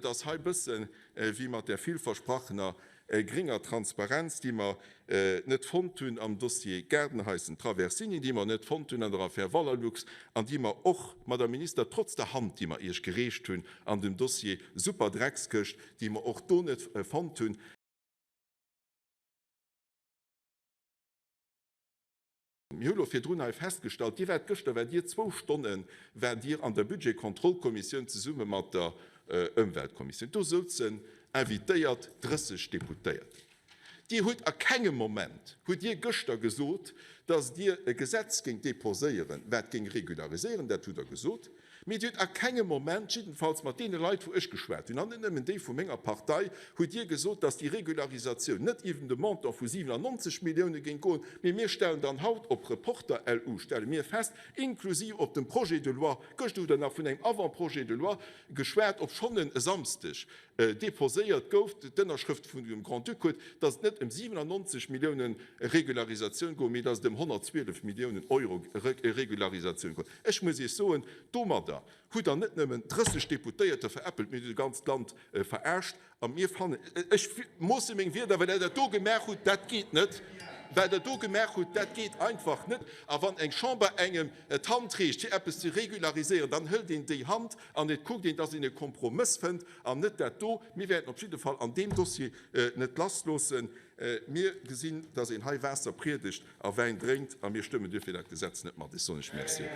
das ein bisschen wie man der vielversprochener geringer Transparenz, die man net von tun am Dossier Gärden heißen Traversini, die man net von tun an der Affaire Wallerlux, an die man auch mal der Minister trotz der Hand, die man ihr gerecht tun an dem Dossier super Drecksköcht, die man auch do net von tun. Jolo fir Drun festgestellt, die werd Göchte, wenn dir 2 Stunden werden dir an der Budgetkontrollkommission zu summe mat der Umweltkommission. Du sollst invitéiert 30 Deputéiert. Die huet a kegem Moment huet Dir Göchter gesot, dats Dir e Gesetz ging deposéieren, werd ging regularisieren, der tut gesot. Mit huet a kegem Moment jedenfalls mat dee Leiit wo ich geschwert. Und an dee vu ménger Partei huet Dir gesot, dats die Regularisation net even de Mont vu 97 Millionen gin go, mir stellen dann haut op Reporter LU stelle mir fest, inklusiv op dem Projekt de loi gocht du dann vun eng Avantprojet de loi geschwert op schon den samstech deposéiert gouft dennner Schrift vun dem Grand Ducot, dats net 97 Millionen Regularisation go mit ass dem 112 Millionen Euro Regularisation go. Ech muss so dommer da hut er net nëmmen 30 Deputéierte veräppelt mit de ganz Land vererrscht an mir fan muss még wie, well der do gemerk hut, dat geht net. Weil der do gemerk hut, dat geht einfach net, a wann eng Chamber engem Handrecht die App zu regularisieren, dann höllt den die Hand an net guckt den, dass in den Kompromiss findt an net der do. Wir werden auf jeden Fall an dem Dossier net lastlosen mir gesinn, dass in Haiwasser predigt a wein dringt, an mir stimmen dürfen das Gesetz net mal so nicht mehr sehen.